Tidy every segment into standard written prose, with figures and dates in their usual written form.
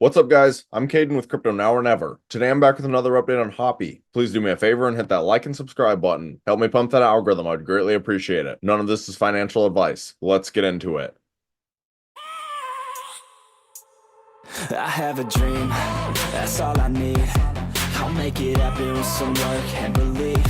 What's up, guys? I'm Caden with Crypto Now or Never. Today I'm back with another update on Hoppy. Please do me a favor and hit that like and subscribe button. Help me pump that algorithm. I'd greatly appreciate it. None of this is financial advice. Let's get into it. I have a dream, that's all I need. I'll make it happen with some work and belief.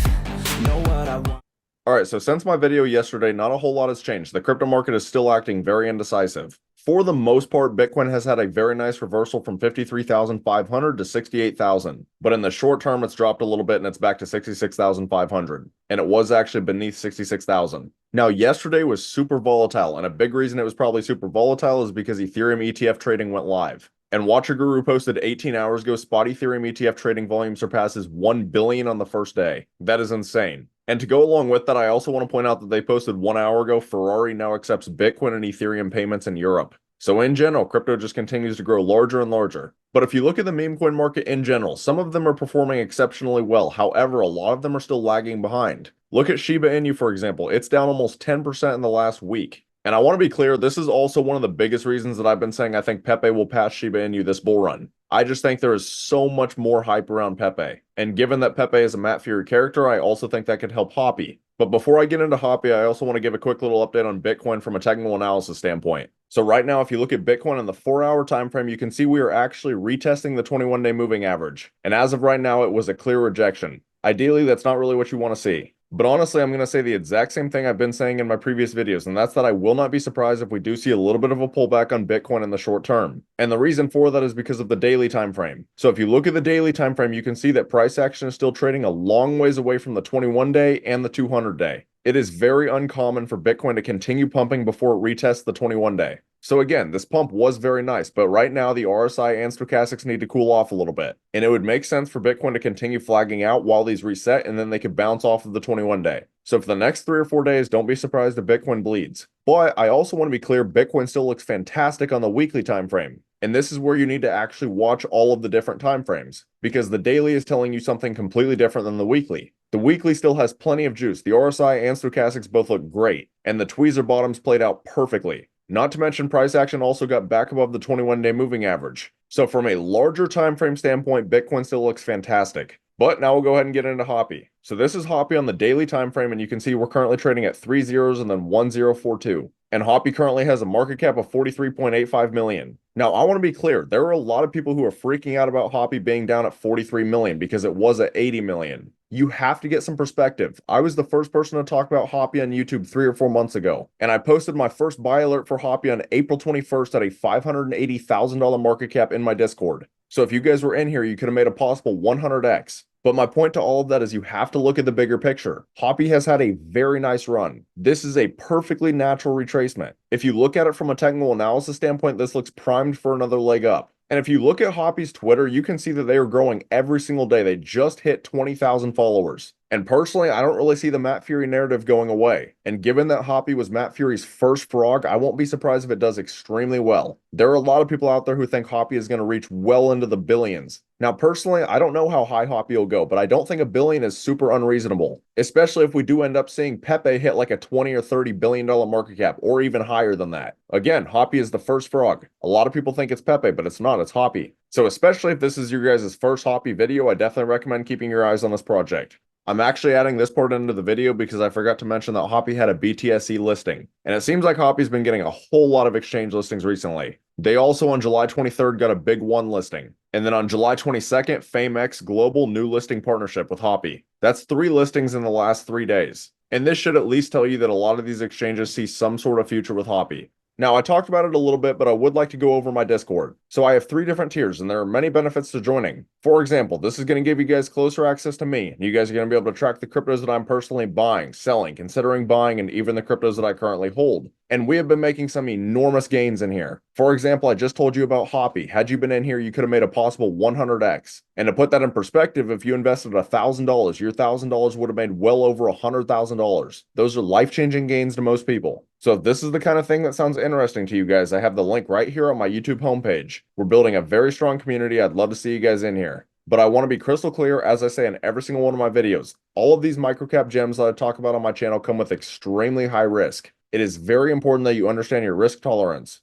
Know what I want. Alright, so since my video yesterday, not a whole lot has changed. The crypto market is still acting very indecisive. For the most part, Bitcoin has had a very nice reversal from 53,500 to 68,000. But in the short term, it's dropped a little bit and it's back to 66,500. And it was actually beneath 66,000. Now, yesterday was super volatile, and a big reason it was probably super volatile is because Ethereum ETF trading went live. And Watcher Guru posted 18 hours ago, spot Ethereum ETF trading volume surpasses 1 billion on the first day. That is insane. And to go along with that, I also want to point out that they posted 1 hour ago, Ferrari now accepts Bitcoin and Ethereum payments in Europe. So in general, crypto just continues to grow larger and larger. But if you look at the Memecoin market in general, some of them are performing exceptionally well. However, a lot of them are still lagging behind. Look at Shiba Inu, for example. It's down almost 10% in the last week. And I want to be clear, this is also one of the biggest reasons that I've been saying I think Pepe will pass Shiba Inu this bull run. I just think there is so much more hype around Pepe. And given that Pepe is a Matt Fury character, I also think that could help Hoppy. But before I get into Hoppy, I also want to give a quick little update on Bitcoin from a technical analysis standpoint. So right now, if you look at Bitcoin in the 4-hour time frame, you can see we are actually retesting the 21-day moving average. And as of right now, it was a clear rejection. Ideally, that's not really what you want to see. But honestly, I'm going to say the exact same thing I've been saying in my previous videos, and that's that I will not be surprised if we do see a little bit of a pullback on Bitcoin in the short term. And the reason for that is because of the daily time frame. So if you look at the daily time frame, you can see that price action is still trading a long ways away from the 21-day and the 200-day. It is very uncommon for Bitcoin to continue pumping before it retests the 21-day. So again, this pump was very nice, but right now the RSI and stochastics need to cool off a little bit. And it would make sense for Bitcoin to continue flagging out while these reset, and then they could bounce off of the 21-day. So for the next 3 or 4 days, don't be surprised if Bitcoin bleeds. But I also want to be clear, Bitcoin still looks fantastic on the weekly time frame. And this is where you need to actually watch all of the different time frames, because the daily is telling you something completely different than the weekly. The weekly still has plenty of juice. The RSI and stochastics both look great, and the tweezer bottoms played out perfectly. Not to mention price action also got back above the 21-day moving average. So from a larger time frame standpoint, Bitcoin still looks fantastic. But now we'll go ahead and get into Hoppy. So this is Hoppy on the daily time frame, and you can see we're currently trading at 3 zeros and then 1042. And Hoppy currently has a market cap of 43.85 million. Now, I want to be clear, there are a lot of people who are freaking out about Hoppy being down at 43 million because it was at 80 million. You have to get some perspective. I was the first person to talk about Hoppy on YouTube 3 or 4 months ago, and I posted my first buy alert for Hoppy on April 21st at a $580,000 market cap in my Discord. So if you guys were in here, you could have made a possible 100x. But my point to all of that is you have to look at the bigger picture. Hoppy has had a very nice run. This is a perfectly natural retracement. If you look at it from a technical analysis standpoint, this looks primed for another leg up. And if you look at Hoppy's Twitter, you can see that they are growing every single day. They just hit 20,000 followers. And personally, I don't really see the Matt Fury narrative going away. And given that Hoppy was Matt Fury's first frog, I won't be surprised if it does extremely well. There are a lot of people out there who think Hoppy is going to reach well into the billions. Now, personally, I don't know how high Hoppy will go, but I don't think $1 billion is super unreasonable, especially if we do end up seeing Pepe hit like a $20 or $30 billion market cap, or even higher than that. Again, Hoppy is the first frog. A lot of people think it's Pepe, but it's not, it's Hoppy. So especially if this is your guys' first Hoppy video, I definitely recommend keeping your eyes on this project. I'm actually adding this part into the video because I forgot to mention that Hoppy had a BTSE listing, and it seems like Hoppy's been getting a whole lot of exchange listings recently. They also on July 23rd got a big one listing, and then on July 22nd, FameX Global new listing partnership with Hoppy. That's 3 listings in the last 3 days, and this should at least tell you that a lot of these exchanges see some sort of future with Hoppy. Now, I talked about it a little bit, but I would like to go over my Discord. So I have 3 different tiers, and there are many benefits to joining. For example, this is going to give you guys closer access to me. You guys are going to be able to track the cryptos that I'm personally buying, selling, considering buying, and even the cryptos that I currently hold. And we have been making some enormous gains in here. For example, I just told you about Hoppy. Had you been in here, you could have made a possible 100x. And to put that in perspective, if you invested $1,000, your $1,000 would have made well over $100,000. Those are life-changing gains to most people. So if this is the kind of thing that sounds interesting to you guys, I have the link right here on my YouTube homepage. We're building a very strong community. I'd love to see you guys in here. But I want to be crystal clear, as I say in every single one of my videos, all of these microcap gems that I talk about on my channel come with extremely high risk. It is very important that you understand your risk tolerance.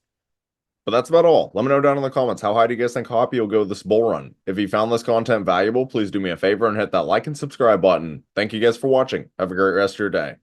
But that's about all. Let me know down in the comments, how high do you guys think Hoppy will go this bull run? If you found this content valuable, please do me a favor and hit that like and subscribe button. Thank you guys for watching. Have a great rest of your day.